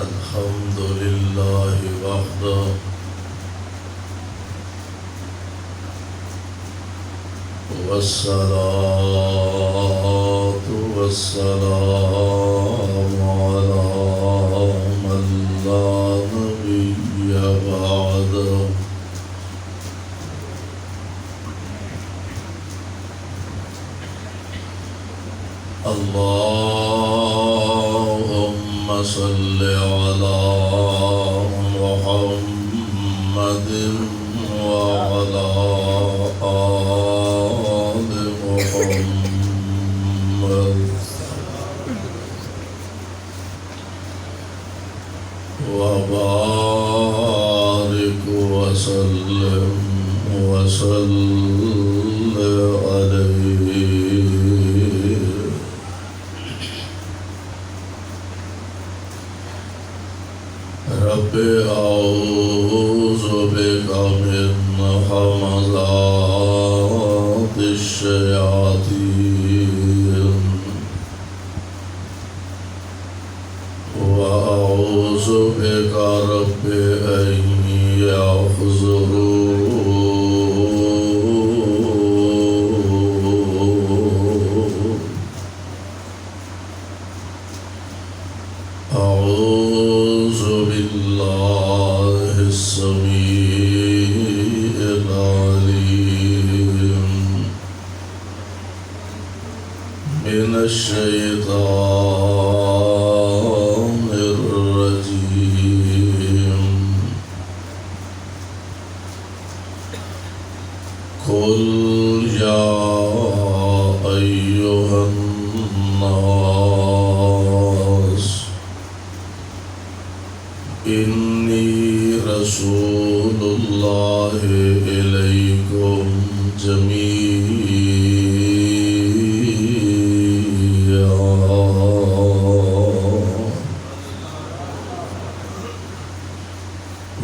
الحمد لله وحده والصلاة والسلام على من لا نبي بعده اللهم صل على محمد وعلى آل محمد وبارك وسلم عليه. رب اعوذ بك من همزات الشياطين واعوذ بك رب ان يحضرون. أعوذ بالله السميع العليم من الشيطان الرجيم. قل يا أيها الناس إني رسول الله إليكم جميعا.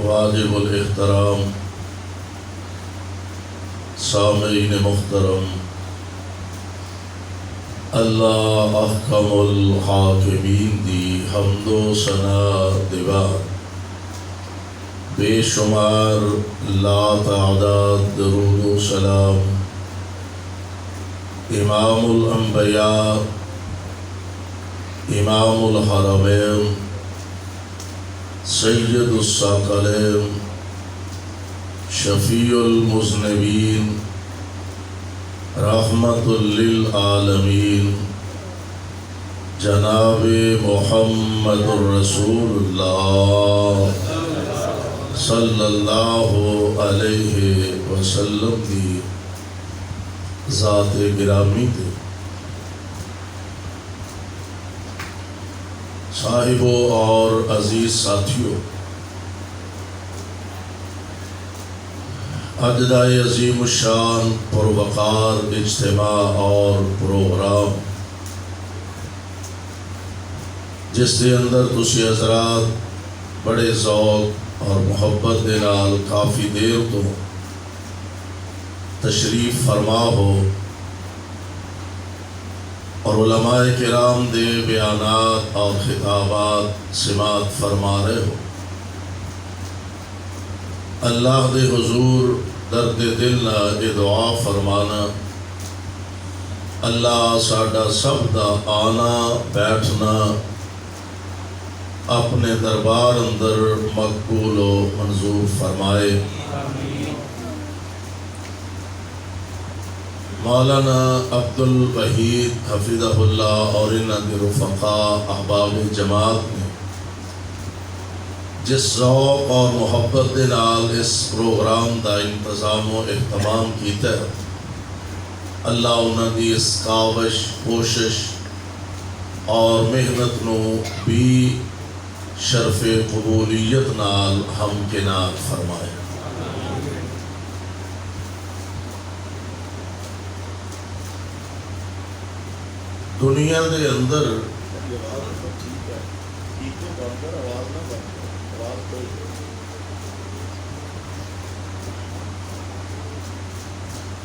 واجب الاحترام سامعین محترم، اللہ احکم الحاکمین دی حمد و ثنا دیوا بے شمار لا تعداد درود و سلام امام الانبیاء امام الحرمین سید الثقلین شفیع المذنبین رحمت للعالمین جناب محمد الرسول اللہ صلی اللہ علیہ وسلم کی ذات گرامی تھے. صاحبوں اور عزیز ساتھیوں، اج دا عظیم الشان پروقار اجتماع اور پروگرام جس کے اندر تسی حضرات بڑے ذوق اور محبت دے نال کافی دیر تو تشریف فرما ہو اور علماء کرام دے بیانات اور خطابات سماعت فرما رہے ہو، اللہ دے حضور درد دل نہ یہ دعا فرمانا اللہ ساڈا سب دا آنا بیٹھنا اپنے دربار اندر مقبول و منظور فرمائے. مولانا عبد الوحید حفظہ اللہ اور انہاں دے رفقاء احباب جماعت نے جس ذوق اور محبت دے نال اس پروگرام دا انتظام و اہتمام کیتا ہے، اللہ انہاں دی اس کاوش کوشش اور محنت نو بھی شرف قبولیت نال ہمکنار فرمائے. دنیا دے اندر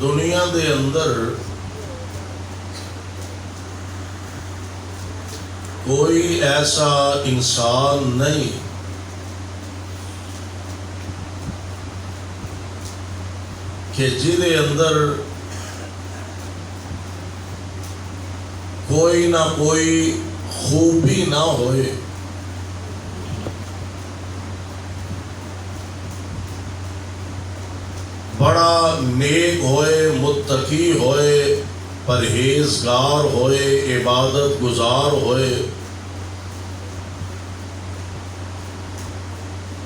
دنیا دے اندر کوئی ایسا انسان نہیں کہ جہدے اندر کوئی نہ کوئی خوبی نہ ہوئے. بڑا نیک ہوئے، متقی ہوئے، پرہیزگار ہوئے، عبادت گزار ہوئے،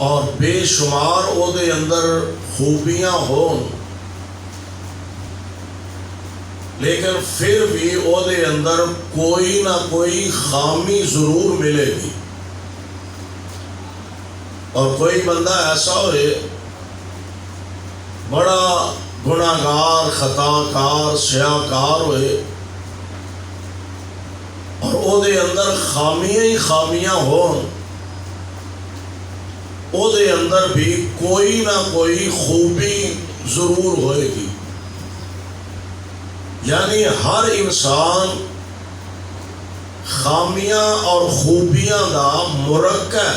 اور بے شمار او دے اندر خوبیاں ہون، لیکن پھر بھی او دے اندر کوئی نہ کوئی خامی ضرور ملے گی. اور کوئی بندہ ایسا ہوئے بڑا گناہگار، خطا کار، سیاہ کار ہوئے، اور او دے اندر خامیاں ہی خامیاں ہون، او دے اندر بھی کوئی نہ کوئی خوبی ضرور ہوئے گی. یعنی ہر انسان خامیاں اور خوبیاں دا مرکب.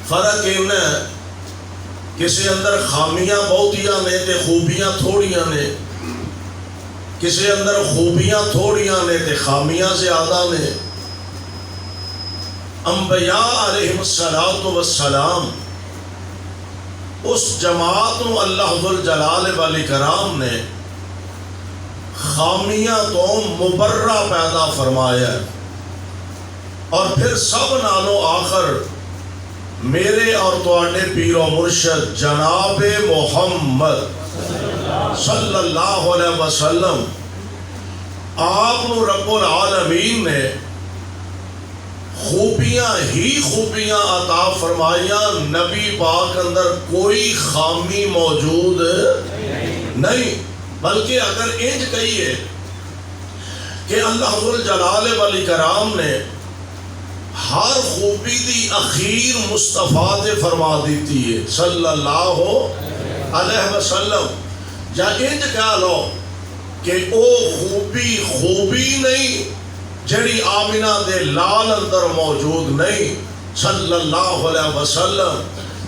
فرق ان ہے کسی اندر خامیاں بہتیاں نے تے خوبیاں تھوڑیاں نے، کسی اندر خوبیاں تھوڑیاں نے تے خامیاں زیادہ نے. انبیاء علیہم السلام اس جماعت نو اللہ ذوالجلال والاکرام نے خامیاں تو مبرہ پیدا فرمایا، اور پھر سب نالوں آخر میرے اور تواڈے پیر و مرشد جناب محمد صلی اللہ علیہ وسلم آپ نو رب العالمین نے خوبیاں ہی خوبیاں عطا فرمائیاں. نبی پاک اندر کوئی خامی موجود نہیں، بلکہ اگر انج کہیے کہ اللہ ذوالجلال والاکرام نے ہر خوبی دی اخیر مصطفیٰ تے فرما دیتی ہے صلی اللہ علیہ وسلم. یا انج کہہ لو کہ او خوبی نہیں جڑی آمنہ دے لال اندر موجود نہیں صلی اللہ علیہ وسلم.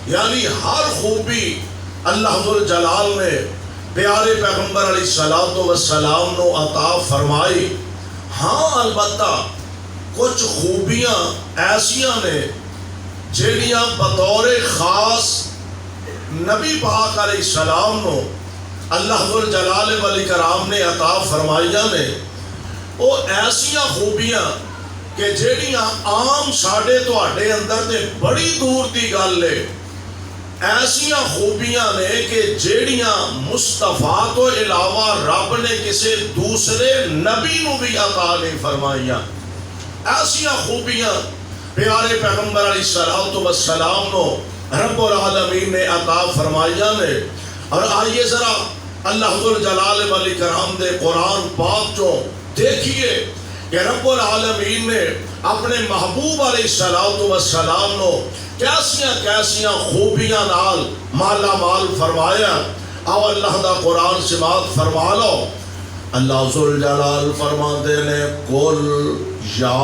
یعنی ہر خوبی اللہ ذوالجلال نے پیارے پیغمبر علیہ السلام نو عطا فرمائی. ہاں البتہ کچھ خوبیاں ایسیاں نے جڑیاں بطور خاص نبی پاک علیہ السلام نو اللہ ذوالجلال والاکرام نے عطا فرمائیاں نے. وہ ایسیاں خوبیاں کہ جڑیاں عام ساڑھے تواڈے اندر تے بڑی دور دی گل ہے. ایسیاں خوبیاں نے کہ جڑیاں مصطفیٰ تو علاوہ رب نے کسی دوسرے نبی نو بھی عطا نہیں فرمائیاں. ایسیاں خوبیاں پیارے پیغمبر علیہ السلام نو رب العالمین نے عطا فرمائیاں نے. اور آئیے ذرا اللہ ذوالجلال والاکرام دے قرآن پاک چوں دیکھیے کہ رب العالمین نے اپنے محبوب علیہ السلام نو کیسیاں خوبیاں نال مالا مال فرمایا. آو اللہ دا قرآن سماعت فرما لو. اللہ ذوالجلال فرماتے نے قل یا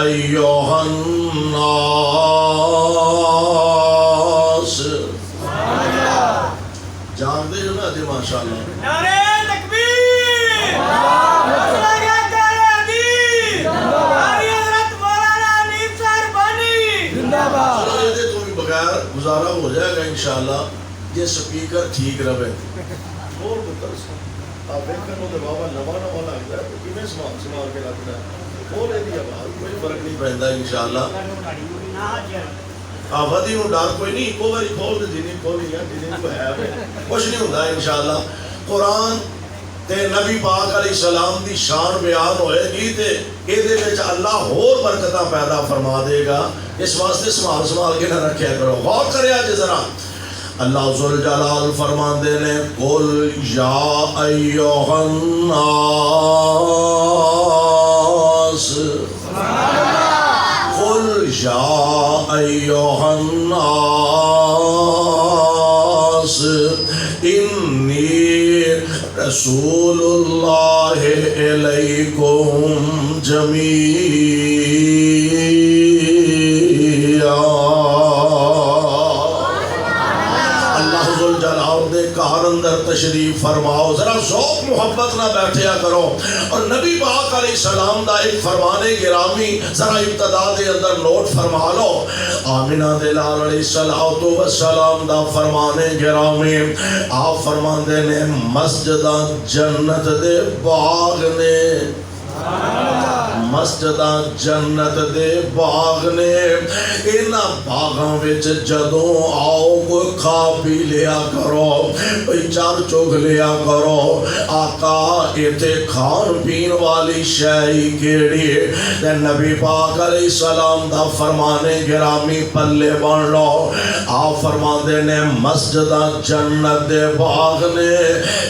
ایھا الناس. جان دے جو نا جی ماشاءاللہ. نعرہ تکبیر، نعرہ حدیث، نعرہ حضرت مولانا حنیف صاحب بانی زندہ باد. چلو یہ دے تو بھی بغیر گزارا ہو جائے گا انشاءاللہ یہ سپیکر ٹھیک رہے. اور بتر آپ دیکھیں تو بابا نواں لگتا ہے تو کیویں سمار کے لگتا ہے. اور یہ آواز کوئی فرق نہیں پہنتا انشاءاللہ. ودی نو ڈر کوئی نہیں، ایک باری کھول دے جنہیں کھولی ہے جنہیں کو ہے کچھ نہیں ہوتا انشاءاللہ. قرآن تے نبی پاک علیہ السلام دی شان بیان ہوئے گی تے یہ دے وچ اللہ اور برکتاں پیدا فرما دے گا. اس واسطے سنبھال کے نہ رکھیا کرو. غور کریا جے ذرا. اللہ ذوالجلال فرماندے نے قل یا ایھا الناس. قل یا ایھا الناس انی رسول اللہ الیکم جمیعا. فرماؤ. ذرا ذوق محبت نہ بیٹھیا کرو. اور نبی پاک علیہ السلام دا ایک فرمان گرامی ذرا ابتدا دے اندر نوٹ فرما لو. آمنہ دے لال علیہ السلام دا فرمان گرامی آپ فرماندے نے مسجدہ جنت دے باغ نے, مسجداں جنت دے باغ نے, اینا باغاں وچ جدوں آؤ کوئی کھا پی لیا کرو, کوئی چار چوگ لیا کرو. آقا ایتھے کھان پین والی شے کیڑی تے نبی پاک علیہ السلام دا فرمان گرامی پلے بن لو. آپ فرماندے نے مسجداں جنت دے باغ نے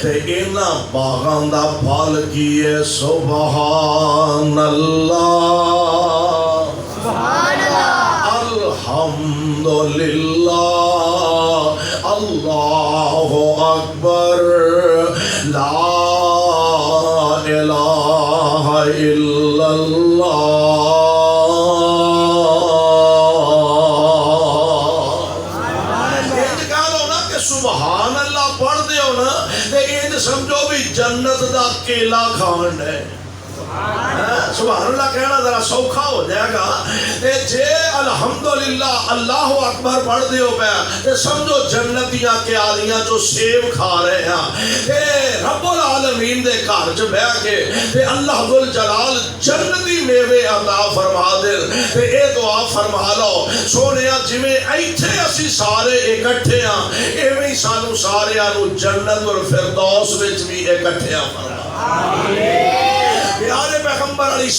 تے اینا باغاں دا پھل کیے سبحان اللہ, الحمدللہ, اللہ اکبر, لا الہ الا اللہ. سبحان اللہ پڑھ دے ہو نا تے یہ سمجھو بھی جنت دا کیلا کھان ہے. سبحان اللہ کہنا ذرا سوکھا ہو جائے گا. جے الحمدللہ اللہ اکبر پڑھ دیو پہ سمجھو جنتیاں کیالیاں جو سیب کھا رہے ہیں. رب العالمین دے گھر چ بیٹھ کے اللہ ذو الجلال جنتی میوے عطا فرما دے. اے دعا فرما لو سونیا جویں ایتھے اسی سارے اکٹھے ہاں ایویں سانو سارے نو جنت اور فردوس وچ بھی اکٹھے فرما. پیارے پیغمبر علیہ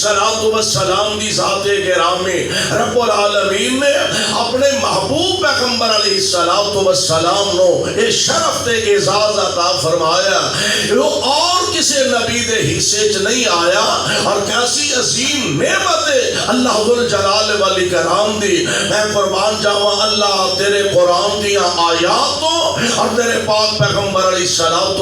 السلام دی ذات گرامی رب العالمین نے اپنے محبوب پیغمبر علیہ السلام نو اے شرف تے اعزاز عطا فرمایا جو اور کسی نبی دے حصے چ نہیں آیا. اور کیسی عظیم نعمت ہے اللہ ذو الجلال والی کرام دی. میں قربان جاواں اللہ تیرے قرآن دیاں آیاتوں اور تیرے پاک پیغمبر علیہ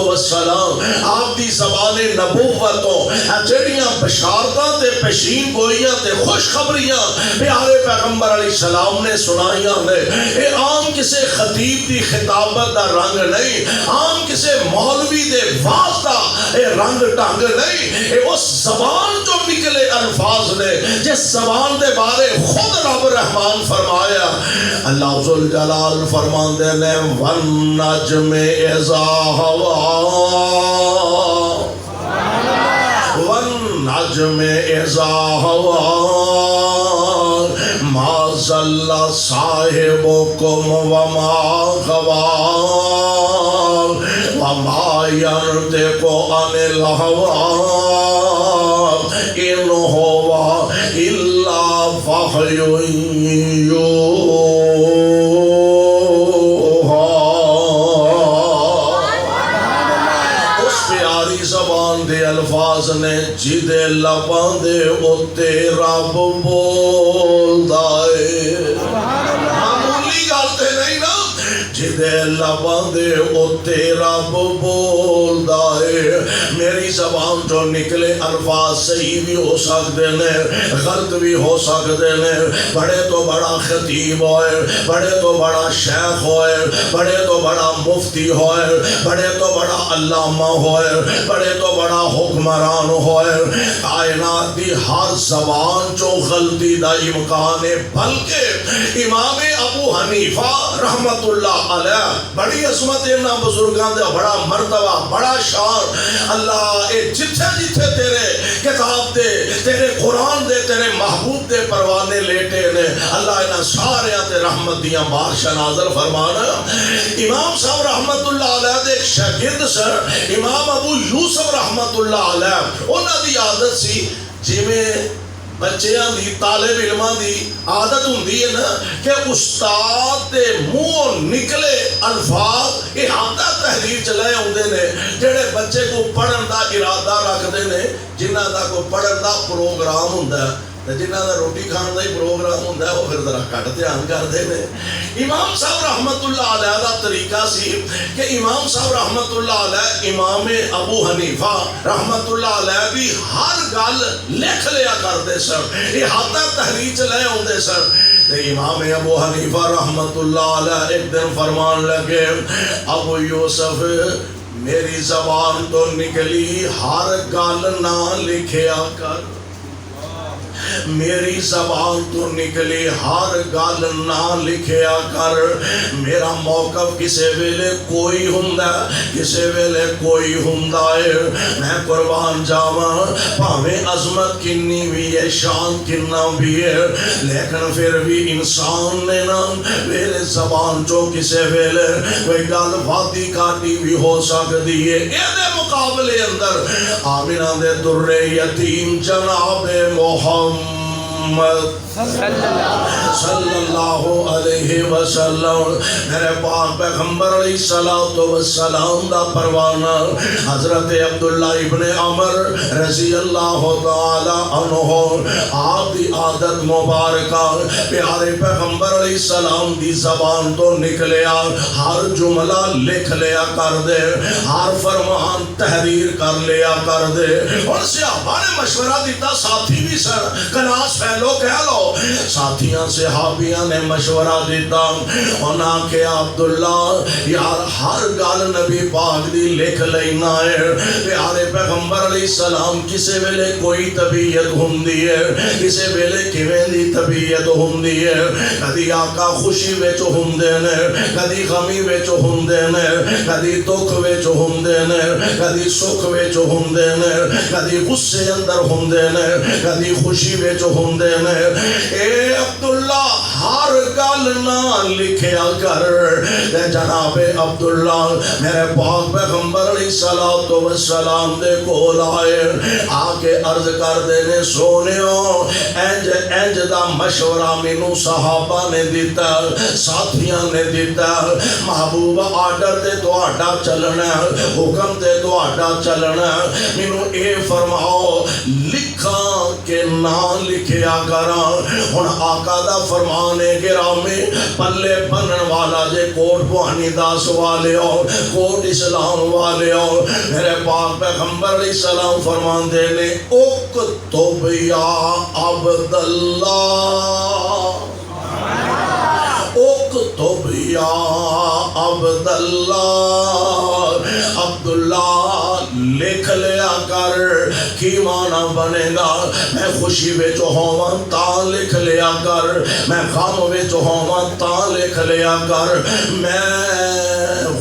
السلام آپ دی زبان نبوتوں جڑیاں بشارتاں تے پیشین گوئیاں تے خوشخبریاں پیارے پیغمبر علیہ السلام نے سنائیاں نے. اے عام کسے خطیب دی خطابت دا رنگ نہیں, عام کسے مولوی دے واسطہ اے رنگ ٹنگ نہیں. اے اس زبان جو نکلے الفاظ نے جس زبان دے بارے خود رب رحمان فرمایا. اللہ ذو الجلال فرماندے نے والنجم اذا ہوا, والنجم اذا ہوا ما ضل صاحبکم وما غوا وما ينطق عن الهوى ان هو الا وحی یوحی. زبان دے الفاظ نے جدے لباں دے اتے رب بولدا اے. معمولی گل تے نہیں نا, جدے لباں دے اتے رب بولدا اے. میری زبان جو نکلے الفاظ صحیح بھی ہو سکتے نے غلط بھی ہو سکتے نے. بڑے تو بڑا خطیب ہوئے, بڑے تو بڑا شیخ ہوئے, بڑے تو بڑا مفتی ہوئے, بڑے تو بڑا علامہ ہوئے, بڑے تو بڑا حکمران ہوئے, کائنات دی ہر زبان جو غلطی دا امکان ہے. بلکہ امام ابو حنیفہ رحمت اللہ علیہ بڑی عظمت انہاں بزرگاں دے بڑا مرتبہ بڑا شان. اللہ اے جتھے جتھے تیرے کتاب دے تیرے قرآن دے تیرے محبوب دے پروانے لیٹے نے اللہ انہاں سارے تے رحمت دیاں بارشاں نازل فرمانا. امام صاحب رحمت اللہ علیہ دے ایک شاگرد سر امام ابو یوسف رحمت اللہ علیہ انہاں دی عادت سی جویں بچیاں دی طالب علماں دی عادت ہوندی ہے نا کہ استاد دے منہ نکلے الفاظ احاطہ تحریر چلائے ہوندے نے جڑے بچے کو پڑھن دا ارادہ رکھدے نے جنہاں دا کو پڑھن دا پروگرام ہوندا ہے جنہاں دا روٹی کھان دا ہی پروگرام ہوندا ہے وہ پھر ذرا گھٹ دھیان کردے نے. امام صاحب رحمت اللہ علیہ دا طریقہ سی کہ امام صاحب رحمت اللہ علیہ امام ابو حنیفہ رحمت اللہ علیہ بھی ہر گل لکھ لیا کرتے سن, احاطہ تحریر چ لے ہوندے سن. امام ابو حنیفہ رحمت اللہ علیہ ایک دن فرمان لگے ابو یوسف میری زبان تو نکلی ہر گل نہ لکھیا کر، میری زبان تو نکلی ہر گل نہ لکھیا کر، میرا موقف کسے ویلے کوئی ہوندا کسے ویلے کوئی ہوندا ہے، میں قربان جاواں بھاویں عظمت کنی بھی ہے شان کنا بھی ہے، لیکن پھر بھی انسان نے نا میرے زبان جو کسے ویلے کوئی گل وادی کاٹی بھی ہو سکتی ہے۔ اے مقابلے اندر آمنہ دے در یتیم جناب محمد صلی اللہ علیہ وسلم، میرے پاک پیغمبر علیہ السلام دا پروانہ حضرت عبداللہ ابن عمر رضی اللہ تعالی عنہ، آپ دی عادت مبارکہ پیارے پیغمبر علیہ السلام دی زبان تو نکلیا ہر جملہ لکھ لیا کر دے، ہر فرمان تحریر کر لیا کر دے، اور صحابہ نے مشورہ دیتا، ساتھی بھی سر کلاس پھیلو کہہ لو، ساتھیاں صحابیاں نے مشورہ دیتا، انہاں کہ عبداللہ یار ہر گل نبی پاک دی لکھ لینا ہے، پیارے پیغمبر علیہ السلام کسے ویلے کوئی طبیعت ہوندی ہے، کسے ویلے کیویں دی طبیعت ہوندی ہے، کدی آقا خوشی وچ ہوندے نے، کدی غمی وچ ہوندے نے، کدی دکھ وچ ہوندے نے، کدی سکھ وچ ہوندے نے، کدی غصے اندر ہوندے نے، کدی خوشی وچ ہوندے نے۔ اے عبداللہ ہر گل نہ لکھیا کر، جناب عبداللہ میرے پاک پیغمبر علیہ السلام دے کول آئے، آکے عرض کر دینے سونیو انج دا مشورہ مینوں صحابہ نے دیتا، ساتھیاں نے دیتا، محبوب آرڈر تے تہاڈا چلنا، حکم تے تہاڈا چلنا، مینوں اے فرماؤ لکھاں کہ نہ لکھیا کراں۔ ہن آقا دا فرمان ہے گرامی، پلے بنن والا جے کوٹ بوانی داس والے ہو، کوٹ اسلام والے ہو، میرے پاک پیغمبر علیہ السلام فرمان دینے اکتب یا عبداللہ، اکتب یا عبداللہ، عبداللہ لکھ لیا کر، کی معنی بنے گا، میں خوشی وچ ہوواں تاں لکھ لیا کر، میں غم وچ ہوواں تاں لکھ لیا کر، میں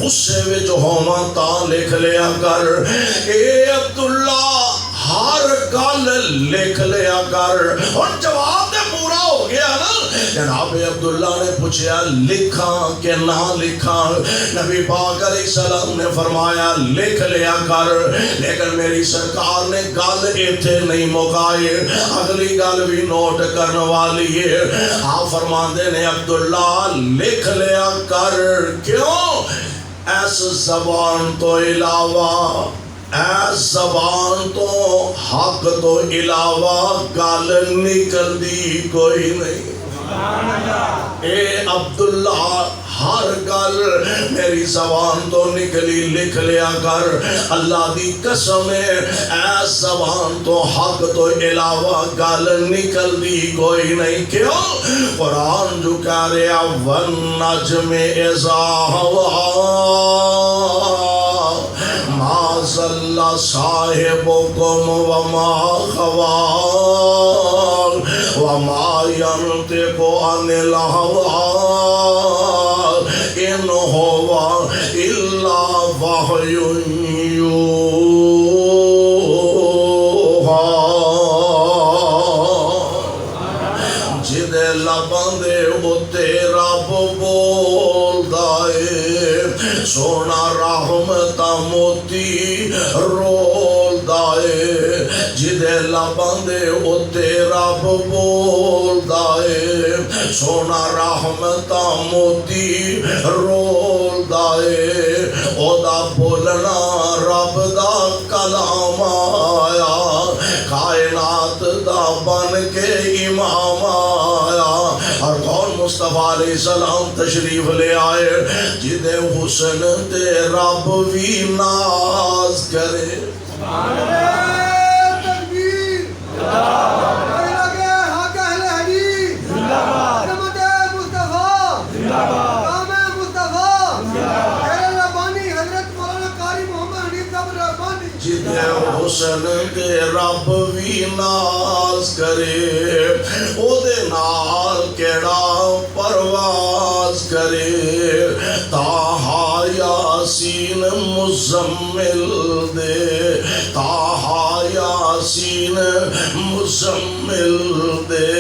غصے وچ ہوواں تاں لکھ لیا کر، اے عبداللہ ہر گل لکھ لیا کر۔ اور جواب دے پورا ہو گیا نا، جناب عبداللہ نے پوچھا لکھاں کہ نہ لکھاں، نبی پاک علیہ السلام نے فرمایا لکھ لیا کر، لیکن میری سرکار نے گل ایتھے نہیں مکائی، اگلی گل بھی نوٹ کرنے والی ہے۔ آپ فرماندے نے عبداللہ لکھ لیا کر، کیوں؟ اس زبان تو علاوہ، ایس زبان تو حق تو علاوہ گل نکل دی کوئی نہیں۔ اے عبداللہ ہر گل میری زبان تو نکلی لکھ لیا کر، اللہ دی قسم ہے ایس زبان تو حق تو علاوہ گل نکل دی کوئی نہیں۔ کیوں؟ قرآن جو کہہ رہا وَالنَّجْمِ إِذَا هَوَىٰ ما ضل صاحبكم وما غوى وما ينطق عن الهوى إن هو إلا وحي يوحى۔ جدے لباں دے اُتے رب بولدا اے، سونا رحمتاں موتی رولدا اے، جدے لباں دے اُتے رب بولدا اے، سونا رحمتاں موتی رولدا اے، او دا بولنا رب دا کلام آیا، کائنات دا بن کے امام آیا، اور کون مصطفیٰ علیہ السلام تشریف لے آئے، جدے حسن تے رب بھی ناز کرے۔ تکبیر، لگے حق اہل حدیث، عظمت مصطفیٰ، کام مصطفیٰ، خیر ربانی حضرت مولانا قاری محمد حسن تے رب وی ناز کرے او دے نال کیڑا پرواز کرے تاہا یاسین مزمل دے تاہا یاسین مزمل دے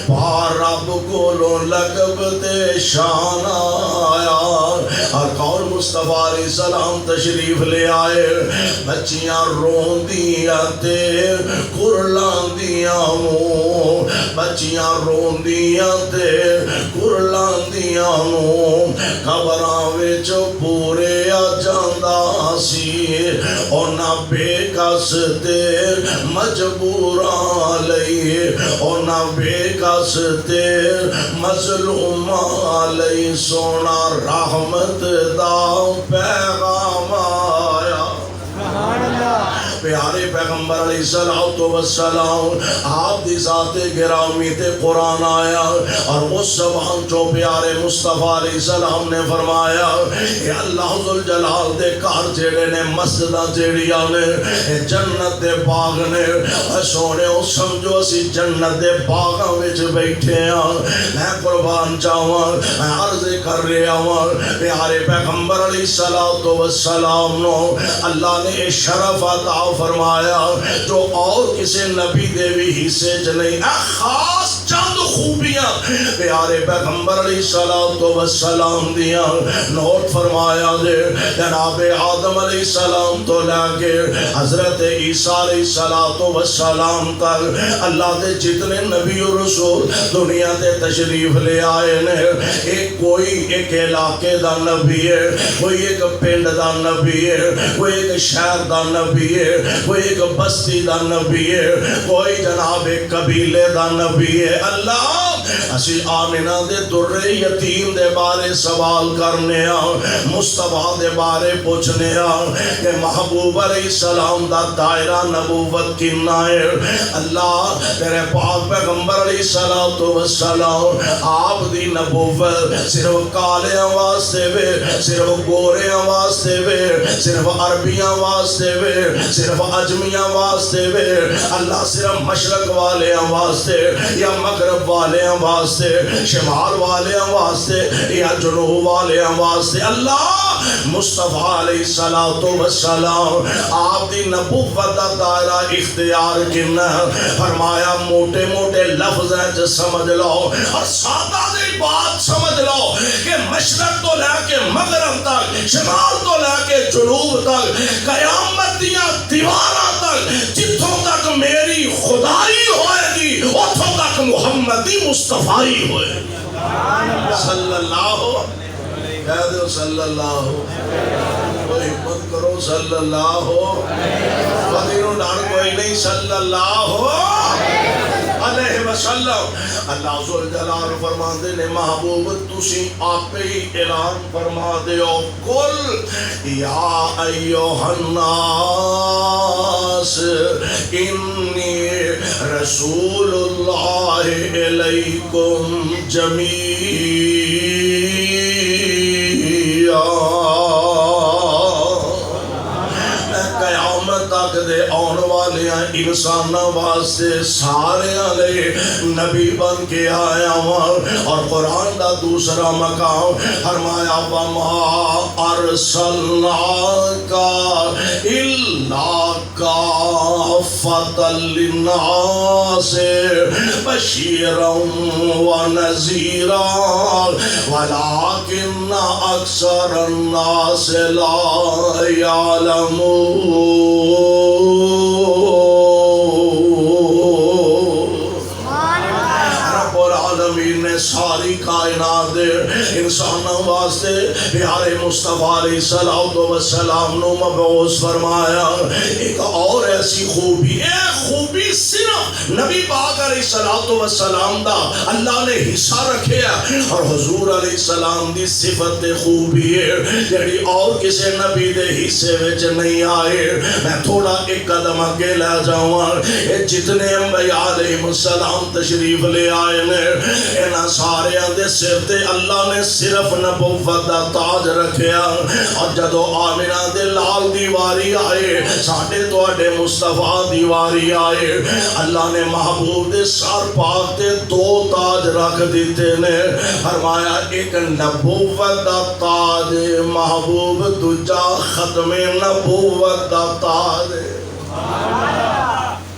پار رب کولو لقب تے شان آیا اور کون مصطفیٰ علیہ السلام تشریف لے آئے بچیاں رون دیا تے کرلان دیا موں بچیاں رون دیا تے کرلان دیا موں خبراں وچ پورے جاندا سی اونا بے کس تے مجبوراں لئی اونا بے کس تے مظلوماں لئی سونا رحمت دا پیغام آیا پیارے پیغمبر علیہ السلام آپ دی ذات گرامی تے قرآن آیا اور اس زبان جو پیارے مصطفیٰ علیہ السلام نے فرمایا اے اللہ ذوالجلال دے کار جیڑے نے مسجدہ جیڑیاں نے جنت دے باغ نے سونے او سمجھو اسی جنت دے باغاں وچ بیٹھے ہیں میں قربان چاہواں میں عرض کر رہا ہوں پیارے پیغمبر علیہ السلام نو اللہ نے شرف عطا فرمایا جو اور کسی نبی دے بھی حصے چ نہیں خاص چند خوبیاں پیارے پیغمبر علیہ السلام دیا نوٹ فرمایا دے جناب آدم علیہ السلام تو لے کے حضرت عیسیٰ علیہ السلام تک اللہ دے جتنے نبی و رسول دنیا تے تشریف لے آئے نے ایک کوئی ایک علاقے دا نبی ہے کوئی ایک پنڈ دا نبی ہے کوئی ایک شہر دا نبی ہے کوئی ایک بستی دا نبی ہے کوئی جناب ایک قبیلے دا نبی ہے اللہ اسی آمنہ دے در یتیم دے بارے سوال کرنے مصطفیٰ دے بارے پوچھنے کہ محبوب علیہ السلام دا دائرہ نبوت کنا ہے اللہ تیرے پاک پیغمبر علیہ السلام آپ دی نبوت صرف کالیاں واسطے وے صرف گوریاں واسطے وے صرف عربیاں واسطے وے صرف عجمیاں واسطے وے اللہ صرف مشرق والیاں واسطے یا مغرب والیاں واسطے شمال والیاں واسطے یا جنوب والیاں واسطے اللہ مصطفیٰ علیہ السلام آپ دی نبوت دا دائرہ اختیار کرنا فرمایا موٹے موٹے لفظ ہیں جو سمجھ لو اور سادہ دی بات سمجھ لو کہ مشرق تو لے کے مغرب تک شمال تو لے کے جنوب تک قیامت دیاں دیواراں تک جتوں تک میری خدائی ہوئے گی اتوں تک محمدی مصطفیٰ ہوئے صلی اللہ کہہ دو صلی اللہ کوئی حمد کرو صلی اللہ فقیروں ڈار کوئی نہیں صلی اللہ علیہ وسلم اللہ ذوالجلال فرما دے نے محبوب تسی آپ ہی اعلان فرما دے او کل یا ایوہ الناس انی رسول اللہ علیکم قیامت تک دے آن والے انسانہ واسطے سارے لئے نبی بن کے آیا اور قرآن دا دوسرا مقام فرمایا وَمَا أَرْسَلْنَاكَ إِلَّا كَافَّةً لِلنَّاسِ بَشِيرًا وَنَذِيرًا وَلَكِنَّ أَكْثَرَ النَّاسِ لَا يَعْلَمُونَ ساری کائنات دے انسانوں واسطے پیارے مصطفیٰ علیہ السلام نو مبعوث فرمایا ایک اور ایسی خوبی خوبی صرف نبی پاک علیہ السلام دا اللہ نے حصہ رکھے اور حضور علیہ السلام دی صفت خوبی ہے جڑی اور کسی نبی دے حصے وچ نہیں آئے میں تھوڑا ایک قدم آگے لے جاؤں جتنے انبیاء علیہ السلام تشریف لے آئے انہاں ساریاں دے سر تے اللہ نے صرف نبوت دا تاج رکھیا اور جدو آمنہ دے لال دی واری آئے ساڑھے توڑے مصطفیٰ دی واری آئے اللہ نے محبوب دے سر پاک تے دو تاج رکھ دیتے نے فرمایا ایک نبوت دا تاج محبوب دوجا ختم نبوت دا تاج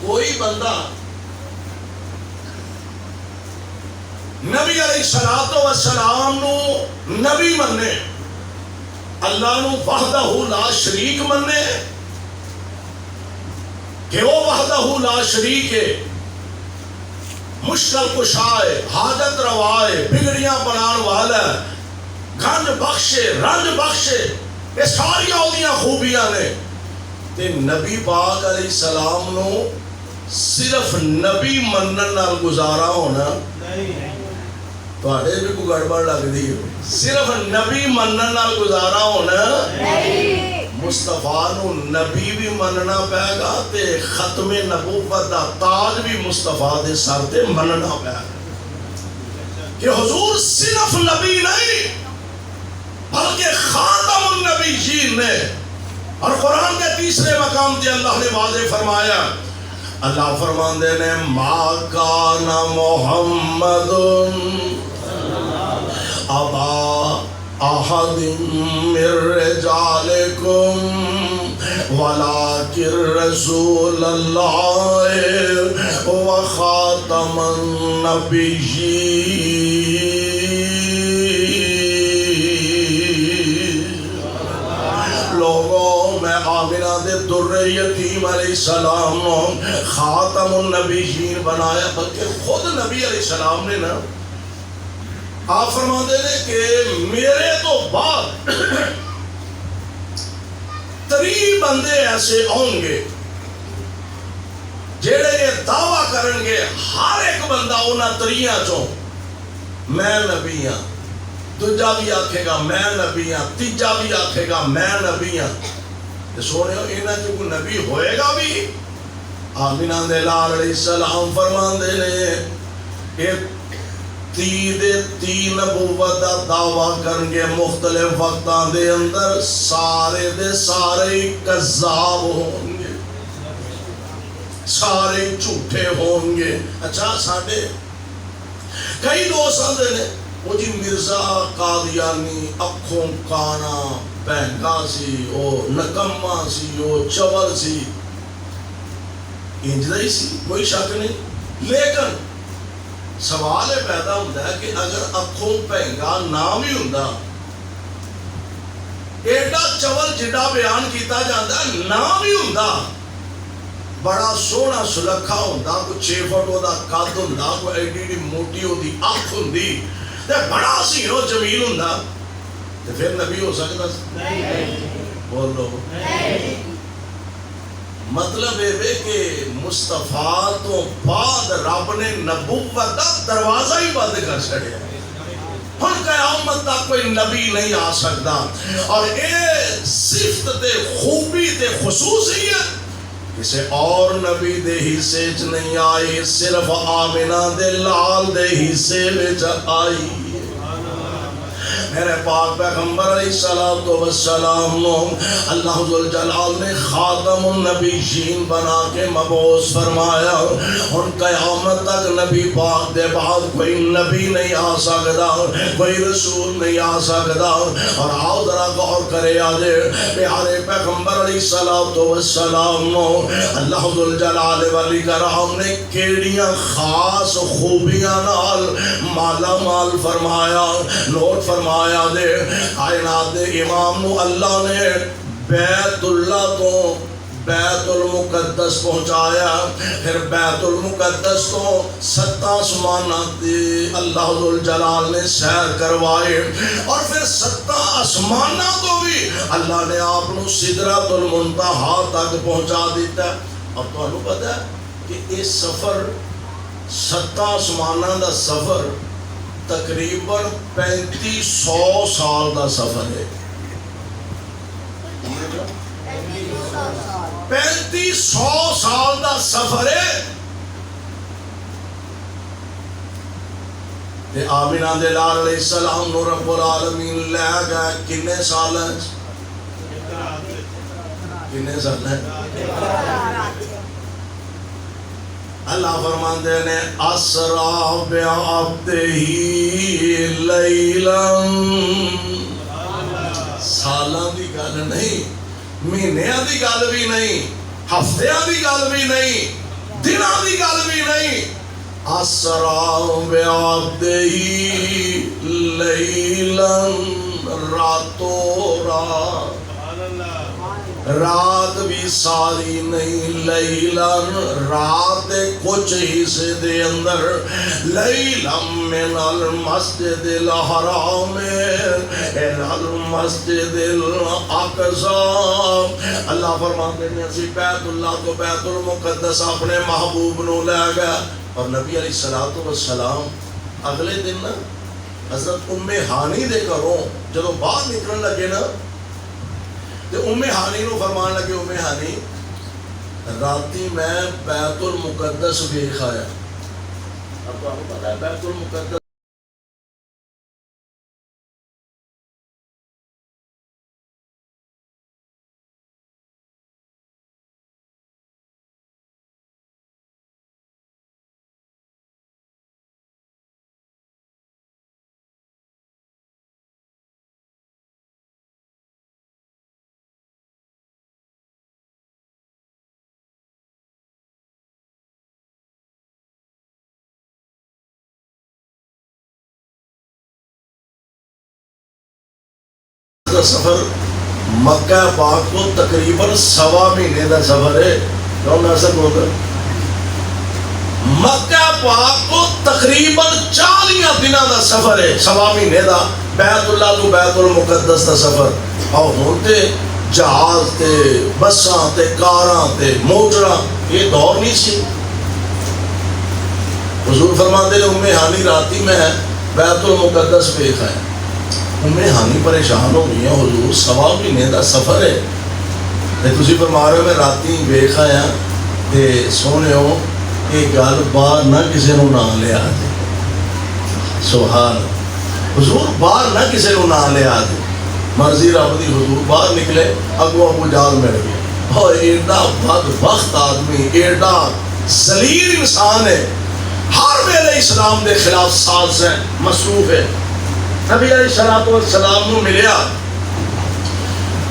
کوئی بندہ نبی علیہ السلام نو نبی مننے اللہ نو وحدہ لا شریک مننے کہ وہ وحدہ لا شریک ہے مشکل کشائے حاجت روائے بگڑیاں بنان والا گنج بخشے رنج بخشے یہ ساری اولیاں خوبیاں نے تے نبی پاک علیہ السلام نو صرف نبی منن نال گزارا ہونا تو آٹھے بھی کو گڑبڑ لگ دی صرف نبی منن نال گزارا ہونا مصطفیٰ نو نبی بھی مننا پہ گا تے ختم نبوت دا تاج بھی مصطفیٰ دے سر تے مننا پہ گا کہ حضور صرف نبی نہیں بلکہ خاتم النبیین نے اور قرآن کے تیسرے مقام تے اللہ نے واضح فرمایا اللہ فرماندے نے ما کان محمد ابا احد من رجالکم ولکن رسول اللہ وخاتم النبیین لوگوں میں آمنہ دے در یتیم علیہ السلام خاتم النبیین بنایا بلکہ خود نبی علیہ السلام نے نا آپ فرما دے لے کہ میرے تو بعد 3 بندے ایسے ہوں گے جیڑے یہ دعویٰ کریں گے ہر ایک بندہ انہاں 3 چوں میں نبی ہاں دوجا بھی آکھے گا میں نبی ہاں تیجا بھی آکھے گا میں نبی ہاں تو سونے ہو انہاں جو کوئی نبی ہوئے گا بھی آمینہ دے لال علیہ السلام فرمان دے لے تین نبوت دا دعویٰ کرنگے مختلف وقتان دے اندر سارے دے سارے کذاب ہوں گے سارے جھوٹے ہوں گے اچھا ساڑھے کئی دوست آندے نے وہ جی مرزا قادیانی اکھوں کانا بہنگا سی او نکمہ سی او چور سی انجدہ ہی سی کوئی شک نہیں لیکن سوال پیدا ہوتا ہے کہ اگر اکھوں پہنگا نام ہی ہوتا ایڈا چول جڑا بیان کیتا جاتا ہے نام ہی ہوتا بڑا سونا سلکھا ہوتا کوئی 6 فٹ ہوتا قد ہوتا کوئی ایڈی موٹی ہوتی اکھ ہوتی بڑا سینو جمیل ہوتا تو پھر نبی ہو سکتا بول لو مطلب ہے کہ مصطفیٰ تو بعد رب نے نبوت دا دروازہ ہی بند کر چھڑیا ہن قیامت تک کوئی نبی نہیں آ سکتا اور اے صفت تے خوبی تے خصوصیت کسے اور نبی دے حصے چ نہیں آئی صرف آمنہ دے لال دے حصے وچ آئی میرے پاک پیغمبر علیہ السلام اللہ ذوالجلال نے خاتم النبیین بنا کے مبعوث فرمایا ان قیامت تک نبی پاک دے بعد کوئی نبی نہیں آ سکتا کوئی رسول نہیں آ سکتا اور آؤ ذرا غور کرے آجے پیارے پیغمبر علیہ السلام اللہ ذوالجلال والی کرام نے کیڑیاں خاص خوبیاں نال مالا مال فرمایا نوٹ فرمایا دے کائنات دے امام نو اللہ نے بیت اللہ تو بیت المقدس پہنچایا پھر بیت المقدس تو 7 آسمانات دے اللہ ذوالجلال نے سیر کروائے اور پھر 7 آسمانات تو بھی اللہ نے آپ نو سدرۃ المنتہا تک پہنچا دیتا اور تو انہوں پتا ہے کہ یہ سفر 7 آسمانات دا سفر تقریباً 3500 سال دا سفر ہے 3500 سال دا سفر ہے تے آمنہ دے لال علیہ السلام نو رب العالمین لے گئے کنے سال ہیں؟ کنے سال ہیں؟ اللہ فرماندے نے اسرا بعبدہ لیلا، سالاں دی گل نہیں، مہینیاں دی گل بھی نہیں، ہفتیاں دی گل بھی نہیں، دناں دی گل بھی نہیں، اسرا بعبدہ لیلا، راتوں رات، رات بھی ساری نہیں، لیلن رات کچھ حصے دے اندر، لیلن من المسجد الحرام الى المسجد الاقصی، اللہ فرماتے ہیں اسی بیت اللہ تو بیت المقدس اپنے محبوب نو لے گیا۔ اور نبی علیہ السلام اگلے دن حضرت ام ہانی دے گھروں جدو باہر نکلن لگے نا، تو ام ہانی نو فرمان لگے، ام ہانی راتی میں بیت المقدس ویکھ آیا۔ اب تو آپ کو پتا ہے بیت المقدس کا سفر مکہ پاک کو تقریباً 1.25 مہینے کا سفر ہے۔ کون ایسا بول رہا مکہ پاک کو تقریباً 40 دنوں کا سفر ہے، 1.25 مہینے کا، بیت اللہ تو بیت المقدس کا سفر۔ اور ہوتے جہاز تے بساں تے کاراں تے موٹراں، یہ دور نہیں سی۔ حضور فرماتے ہیں ام ہانی راتی میں بیت المقدس ویکھ آیا۔ ام ہانی پریشان ہو گئی ہیں، حضور 1.25 مہینے کا سفر ہے تے تسی فرما رہے ہو میں راتی ویکھ آیا تے سونےو یہ گل باہر نہ کسی نو نہ لیا دے۔ سبحان حضور باہر نہ کسی نو نہ لیا دے، مرضی رب دی۔ حضور باہر نکلے، اگو ابو جہل مل گیا، اور ایڈا بدبخت آدمی، ایڈا ذلیل انسان ہے، ہر ویلے اسلام دے خلاف ساز ہے، مصروف ہے۔ نبی علیہ السلام نو ملیا،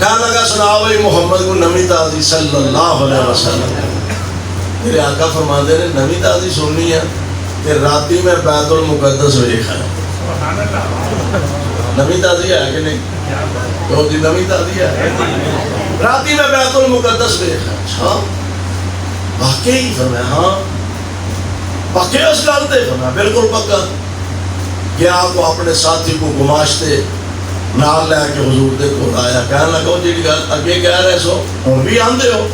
کہنے لگا سنا بھائی محمد کو نمی تازی صلی اللہ علیہ وسلم۔ میرے آقا فرماتے ہیں نمی تازی سننی ہے کہ راتی میں بیت المقدس ویکھا ہے۔ نمی تازی ہے کہ نہیں؟ جو جی نمی تازی ہے، راتی میں بیت المقدس ویکھا ہے۔ اچھا واقعی؟ فرمایا ہاں پکے اس گل تے؟ فرمایا بالکل پکا۔ کیا کو اپنے ساتھی کو گماشتے نال لے کے حضور دے کول آیا، کہنے لگا جی گل اگے کہہ رہے سو ہن بھی آندے ہو؟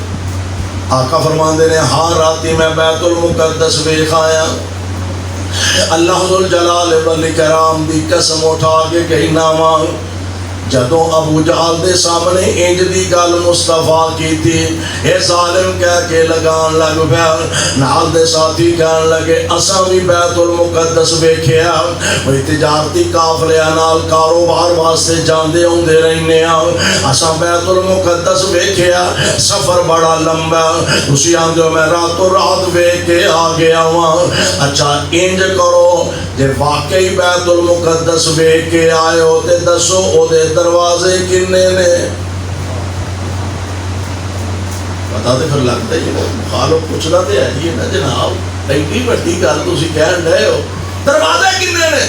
آقا فرماندے نے ہاں راتی میں بیت المقدس ویکھ آیا۔ اللہ ذوالجلال والاکرام دی قسم اٹھا کے کہنا وا، جدوں ابو جہل دے سامنے انج دی گل مصطفیٰ کی تھی، اے ظالم کہہ کے لگان لگ پیا، نال دے ساتھی کہن لگے اساں بھی بیت المقدس ویکھیا، کوئی تجارتی قافلیاں نال کاروبار واسطے جاندے ہوندے رہنے ہاں، اساں بیت المقدس ویکھیا، سفر بڑا لمبا، تسی آندے ہو میں راتوں رات ویکھ کے آ گیا ہاں۔ اچھا انج کرو جے واقعی بیت المقدس ویکھ کے آئے ہو تے دسو او دے دروازے کنے نے؟ پتا تے پھر لگتا ہی ہے، مخالف پوچھنا تے ہے ہی نا جناب، ایڈی وڈی گل تسی کہن رہے ہو، دروازے کنے نے؟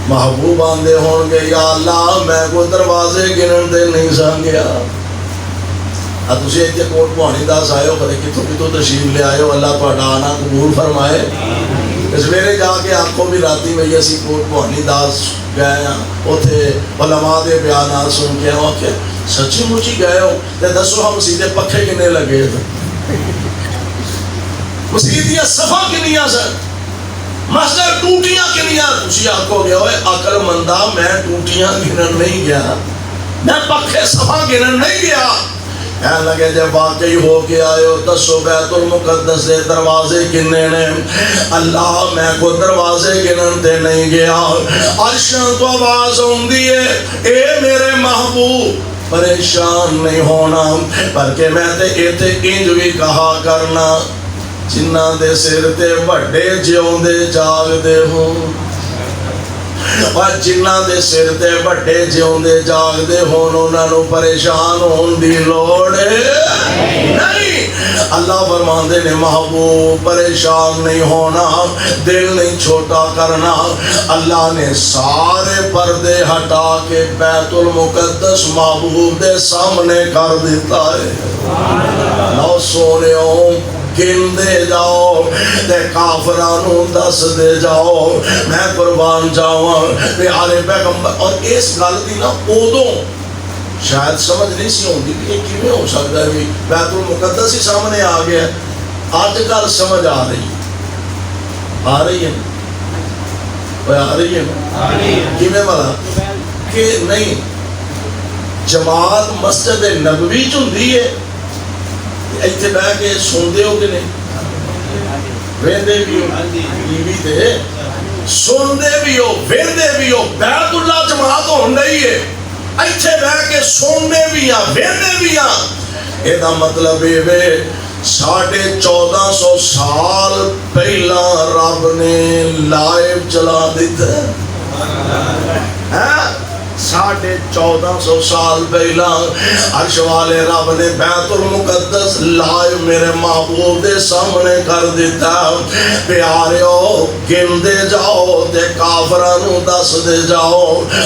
محبوب آندے ہون گے یا اللہ میں کوئی دروازے گنن دے نہیں سان گیا۔ تسی ایتھے کوٹ بھوانی داس آئے ہو، پتہ کتوں کتوں تشریف لے آئے ہو، اللہ تہاڈا آنا قبول فرمائے۔ اس ویلے جا کے آنکھوں بھی راتی میں اسی کوٹ بھوانی داس گئے ہیں، اوتھے علماء دے بیانات سن کے ہوں کہ سچی مچی گئے ہو تے دسو ہم سیدھے پکھے کنے لگے تھے، مسجد دیا صفا کنیاں سن، مسجد ٹوٹیاں کنیاں؟ تسی آنکھوں گے ہوئے عقل مندہ میں ٹوٹیاں گنن نہیں گیا، میں پکھے صفا گنن نہیں گیا، کہنے لگے جب واقعی ہو کے آئے ہو دسو بیت المقدس دے دروازے کنے نے؟ اللہ میں کو دروازے گنن تے نہیں گیا، عرشاں تو آواز ہوندی ہے اے میرے محبوب پریشان نہیں ہونا، بلکہ میں تے ایتھے انج بھی کہا کرنا جنہ دے سر تے بڑے جیوندے جاگدے ہوں، اور جنہ دے سر تے بڑے جیوندے جاگدے ہون انہاں نوں پریشان ہون دی لوڑ نہیں۔ اللہ فرماندے نے محبوب پریشان نہیں ہونا، دل نہیں چھوٹا کرنا۔ اللہ نے سارے پردے ہٹا کے بیت المقدس محبوب دے سامنے کر دیتا ہے۔ لو سونےوں گن دے جاؤ تے کافرانوں دس دے جاؤ، میں قربان جاواں پیارے پیغمبر۔ اور اس گل دی نا ادوں شاید سمجھ نہیں سی ہوندی کہ یہ کیویں ہو سکتا ہے بھی بیت المقدس ہی سامنے آ گیا۔ آج کل سمجھ آ رہی ہے، آ رہی ہے آ رہی ہے کیویں والا کہ نہیں جماعت مسجد نبوی چ ہوندی ہے، ایتھے بہ کے سندے ہو کہ نہیں؟ ویندے بھی ہو ٹی وی تے، سندے بھی ہو ویندے بھی ہو، بیت اللہ جماعت ہون رہی ہے، ایتھے بہ کے سننے بھی ہاں ویندے بھی ہاں۔ یہ مطلب یہ ہے 1450 سال پہلا رب نے لائیو چلا دیتا ہے، 1450 سال پہلا عرش والے رب نے بیت المقدس لائیو میرے محبوب دے سامنے کر دیتا۔ پیاریو گن دے جاؤ تے کافرانوں دس دے جاؤ۔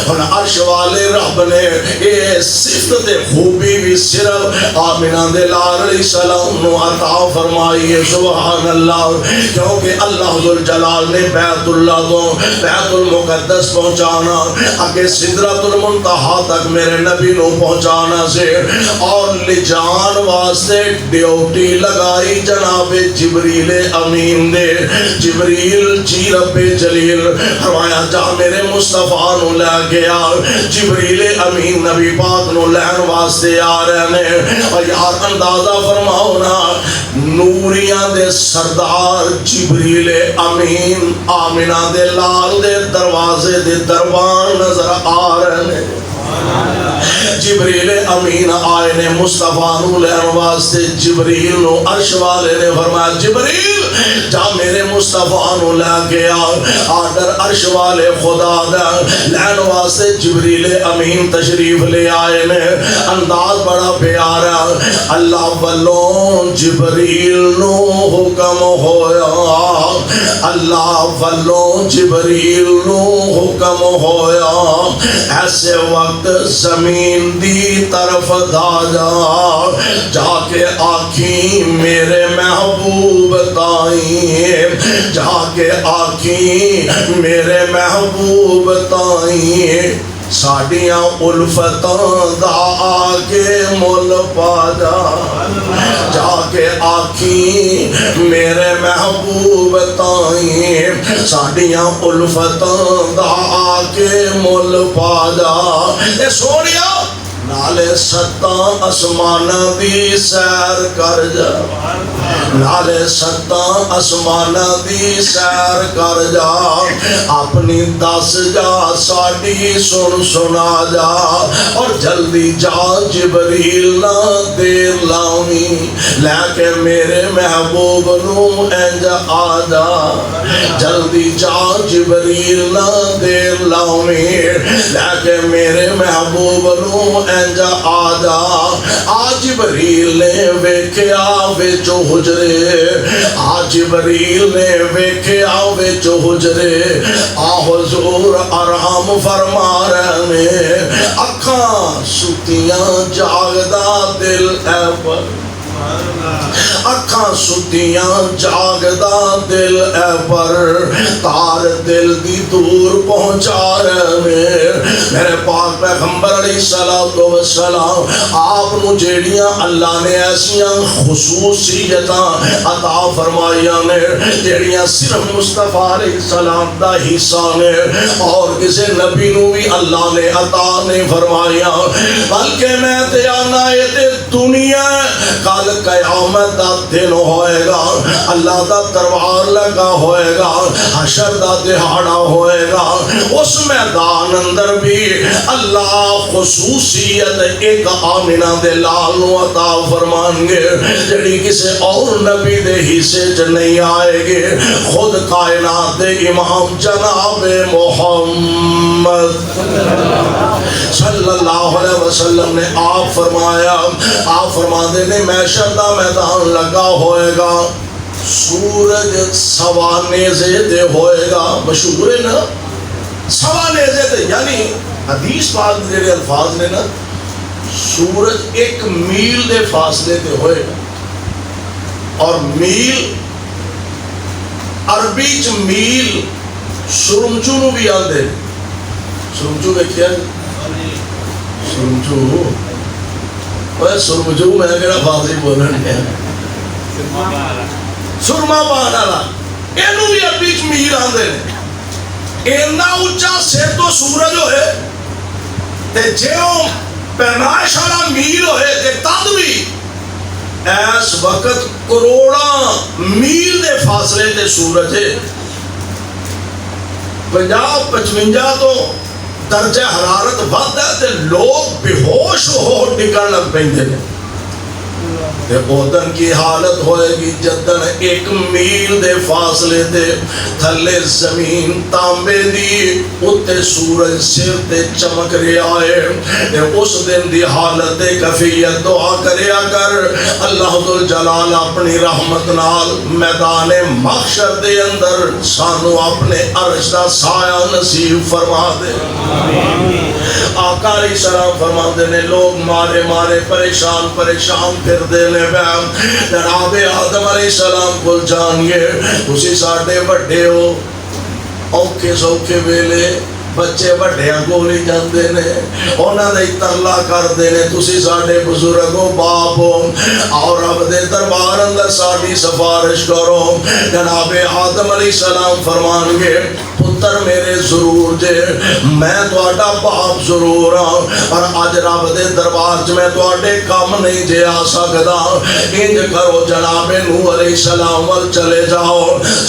ہن عرش والے رب نے یہ صفت تے خوبی بھی صرف آمنہ دے لال علیہ السلام نو عطا فرمائی ہے، سبحان اللہ، کیونکہ اللہ ذوالجلال نے بیت اللہ تو بیت المقدس پہنچانا، اگے سدرۃ المنتہا تک میرے نبی نو پہنچانا سے، اور لے جان واسطے ڈیوٹی لگائی جناب جبریل امین دے۔ جبریل جی رب جلیل فرمایا جا میرے مصطفیٰ نو لے گیا۔ جبریل امین نبی پاک نو لین واسطے آ رہے نے، اور یار اندازہ فرماؤ نا نوریاں دے سردار جبریل امین آمنہ دے لال دے دروازے دے دربان نظر آ رہے نے۔ جبریل امین آئے نے مصطفیٰ نو لین واسطے، جبریل نو عرش والے نے فرمایا جبریل جا میرے مصطفیٰ نو لے گیا۔ آڈر عرش والے خدا دا لین واسطے جبریل امین تشریف لے آئے نے۔ انداز بڑا پیارا، اللہ والوں جبریل نو حکم ہویا، اللہ والوں جبریل نو حکم ہویا، ایسے وقت زمین دی طرف جا کے آکھی میرے محبوب تائیں، جا کے آکھی میرے محبوب تائیں، ساڑیاں الفتاں دا آگے مل پا جا کے آکھی میرے محبوب تائیں، ساڑیاں الفتاں دا آگے مل پا جا۔ اے سونیا نالے ستاں اسمانہ دی سیر کر جا، نالے ستاں اسمانہ دی سیر کر جا، اپنی دس جا ساڑی سن سنا جا، اور جلدی جا جبریل نہ دیر لاؤنی، لے کے میرے محبوب نو انج آ جا، جلدی جا جبریل نہ دیر لاؤنی، لے کے میرے محبوب نو انج آ جا۔ آج جبریل نے ویکھیا وچ حجرے، آج جبریل نے ویکھیا وچ حجرے، آ حضور آرام فرما رہے نے، اکھاں ستیاں جاگدا دل اے پر، اکھاں اکھاں ستیاں جاگدا دل اے پر تار دل دی دور پہنچا رہے میرے پاک پیغمبر علیہ السلام آپ نو جیڑیاں اللہ نے ایسیاں خصوصیتاں عطا فرمائیاں نے جیڑیاں صرف مصطفیٰ علیہ السلام دا حصہ نے اور کسی نبی نو بھی اللہ نے عطا نہیں فرمائیاں بلکہ میں تے آنا یہ تے دنیا کل قیامت دا دن ہوئے گا اللہ دا دربار لگا ہوئے گا حشر دا دہاڑا ہوئے گا اس میدان اندر بھی اللہ خصوصیت ایک آمنہ دے لال نو عطا فرمان گے جڑی کسی اور نبی دے حصے چ نہیں آئے گے خود کائنات دے امام جناب محمد صلی اللہ علیہ وسلم نے آپ فرمایا آپ فرما دے نے محشر دا میدان لگا ہوئے گا سورج سوا نیزے دے ہوئے گا مشہور ہے نا سوا نیزے دے یعنی حدیث پاک دے الفاظ نے نا سورج ایک میل دے فاصلے تے ہوئے گا اور میل عربی چ میل سرمچو نو بھی آندے سرمچو دیکھیا سرمچو سرمچو میں کہنا فارسی بولن گیا سرما پان والا اینو بھی عربی چ میل آندے نے اینا اونچا سر تو سورج ہوئے تے جیوں پیمائش والا میل ہوئے تے تد بھی ایس وقت کروڑا میل دے فاصلے تے سورج ہے 50-55 تو درجہ حرارت بڑھ ہے تے لوگ بے ہوش ہو ڈگن لگ پیندے نے تے اودن کی حالت ہوئے گی جدن ایک میل دے فاصلے تے تھلے زمین تانبے دی اتے سورج سر تے چمک رہا ہے تے اس دن دی حالت کفیت دعا کریا کر اللہ ذوالجلال اپنی رحمت نال میدان محشر دے اندر سانو اپنے عرش دا سایہ نصیب فرما دے آقا علیہ السلام فرما دے نے لوگ مارے مارے پریشان پھر دے جناب آدم علیہ السلام کو جان گے تسی ساڑھے بڑھے ہو اوکھے سوکھے ویلے بچے بڑھیاں کو نہیں جاندے نے انہاں دے ترلا کر دے نے تسی ساڑھے بزرگوں باپ ہو اور رب دے دربار اندر ساڑھی سفارش کرو جناب آدم علیہ السلام فرمان گے پتر میرے ضرور جے میں تو آٹا باپ ضرور ہوں پر آج رب دے دربار چ میں تو آٹے کام نہیں جے آ سکدا انج کرو جناب نوح علیہ السلام وال چلے جاؤ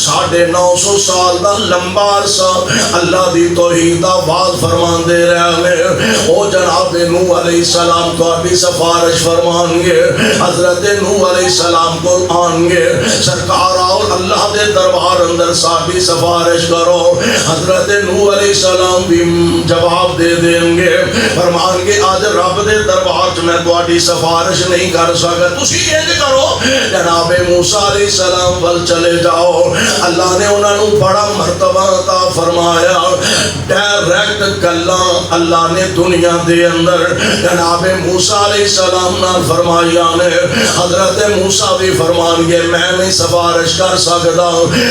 950 سال دا لمبا عرصہ اللہ دی توحید دا بات فرمان دے رہے ہیں او جناب نوح علیہ السلام تو آٹی سفارش فرمان گے حضرت نوح علیہ السلام کو آن گے سرکار آؤ اللہ دے دربار اندر ساڑھی سفارش کرو حضرت نوح علیہ السلام بھی جواب دے دیں گے فرمان گے آج رب دے دربار میں تو آٹی سفارش نہیں کر سکتا تسی انج کرو جناب موسیٰ علیہ السلام ول چلے جاؤ اللہ نے انہوں نے بڑا مرتبہ عطا فرمایا ڈائریکٹ گلاں اللہ نے دنیا دے اندر جناب موسیٰ علیہ السلام نال فرمایا نے حضرت موسیٰ بھی فرمان گے میں نہیں سفارش کر سکتا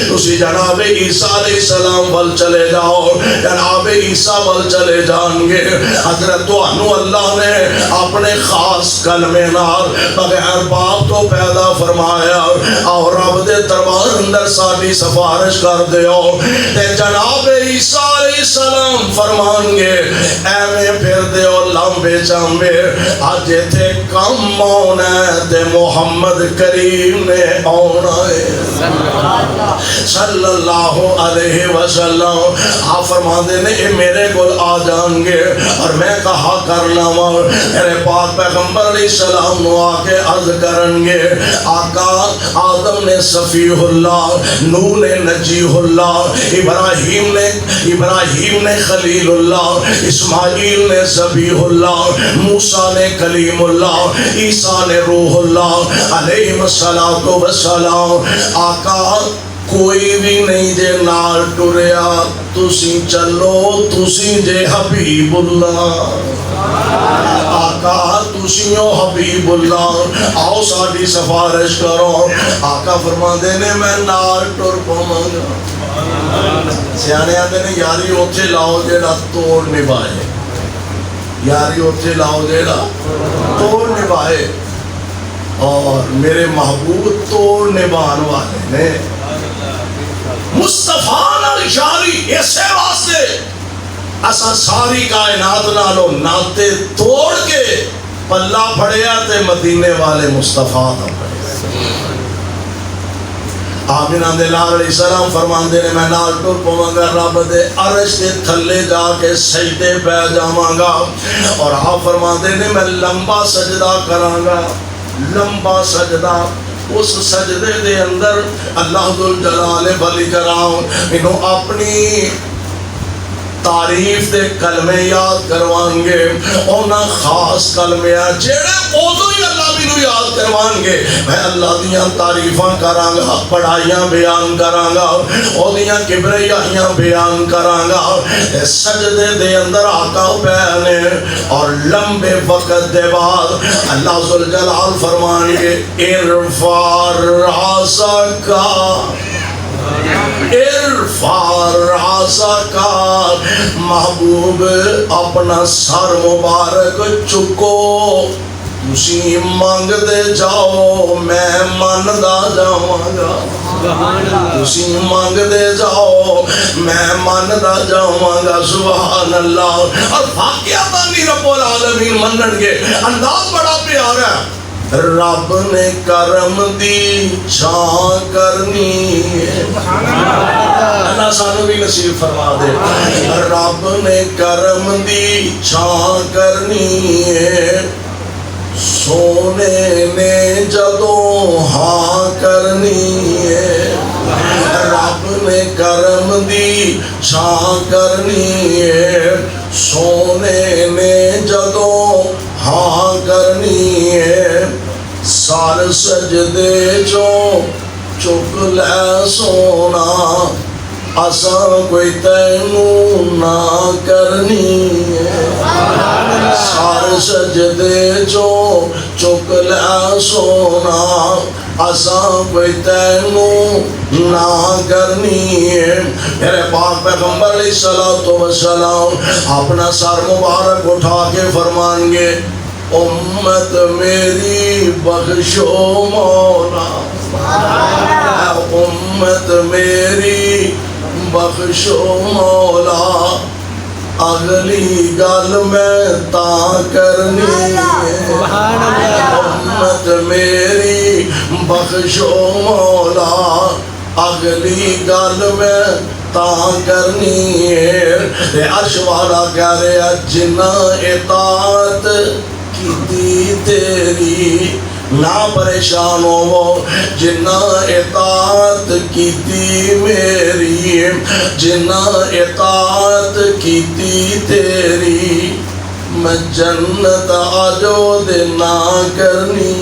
تسی جناب عیسیٰ علیہ السلام ول چلے جاؤ جناب عیسیٰ ول چلے جان گے حضرت توانو اللہ نے اپنے خاص کلمے نال بغیر باپ تو پیدا فرمایا اور رب دے دربار اندر ساڑھی سفارش کر دیو تے جناب عیسیٰ علیہ السلام فرمان گے اے میں پھر دیو لمبے چامبے آج تھے کم آنا ہے تے محمد کریم نے آنا ہے صلی اللہ علیہ وسلم آپ فرما دینے میرے گل آ جان گے اور میں کہا کرنا میرے پاک پیغمبر علیہ السلام نو آکے عرض کرن گے آقا آدم نے صفیح اللہ نوح نے نجیح اللہ ابراہیم نے خلیل اللہ اسماعیل نے ذبیح اللہ موسیٰ نے کلیم اللہ عیسیٰ نے روح اللہ علیہ السلام آقا کوئی بھی نہیں جے نال ٹریا تسی چلو تسی جے حبیب اللہ آقا تسیوں حبیب اللہ آؤ ساڈی سفارش کرو. آقا فرماندے نے میں نال ٹر پواں گا. سیانے آندے نے یاری اوتھے لاؤ جیڑا توڑ نبھائے, یاری اوتھے لاؤ جیڑا توڑ نبھائے. اور میرے محبوب توڑ نبھان والے نے مصطفیٰ نال یاری اسے واسطے اسا ساری کائنات نالو ناتے توڑ کے پلہ پھڑیا تے مدینے والے مصطفیٰ دا پڑیا. آمینہ دے لال علیہ السلام فرماندے نے میں نال ٹر پواں گا, رب دے عرش دے تھلے جا کے سجدے پہ جاواں گا. اور آپ فرماندے نے میں لمبا سجدہ کراں گا, لمبا سجدہ. اس سجدے دے اندر اللہ ذوالجلال والاکرام انہوں اپنی تعریف دے کلمے یاد کروان گے. اونا خاص کلمے جیڑے اوزو ہی اللہ بھی یاد کروان گے. میں اللہ دیاں تعریفاں کراں گا, پڑھائیاں بیان کراں گا, او دیاں کبریائیاں بیان کراں گا. سجدے دے اندر آقا بیانے اور لمبے وقت دے بعد اللہ ذوالجلال فرمان گے ارفع راسک ارفع راسک, محبوب اپنا سر مبارک چکو. تسی مانگ دے جاؤ میں مندا جاواں گا, تسی مانگ دے جاؤ میں مندا جاواں گا. سبحان اللہ. اور واقعہ تانی رب العالمین منن گے. انداز بڑا پیارا ہے. رب نے کرم دی چھاں کرنی ہے, اللہ سانو بھی نصیب فرما دے. رب نے کرم دی چھاں کرنی ہے, سونے نے جدوں ہاں کرنی ہے. رب نے کرم دی چھاں کرنی ہے, سونے نے جدوں ہاں کرنی ہے. سار سجدے چوں چک لے سونا, اساں کوئی تینوں نہ کرنی ہے. سار سجدے چوں چک لے سونا, اساں کوئی تینوں نہ کرنی ہے. میرے پاک پیغمبر علیہ السلام اپنا سر مبارک اٹھا کے فرمان گے امت میری بخشو مولا, امت میری بخشو مولا. اگلی گل میں تا کرنی ہے, امت میری بخشو مولا. اگلی گل میں تا کرنی ہے. عرش والا کہہ رہا جنہ اطاعت کی تیری نہ پریشان ہو, جنہ اطاعت کیتی میری, جنہ اطاعت کیتی تیری, میں جنت آجو دے نہ کرنی,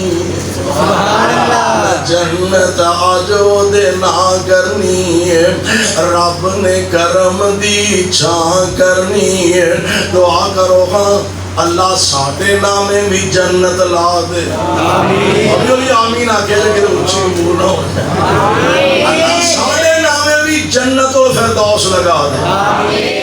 جنت آجو دے نہ کرنی ہے. رب نے کرم دی چھاں کرنی ہے. دعا کرو ہاں اللہ ساڈے نامے بھی جنت لا دے. ابھی آمین آکے لیکن اچھی بول نہ ہو جائے. اللہ ساڈے نامے بھی جنت و فردوس لگا دے.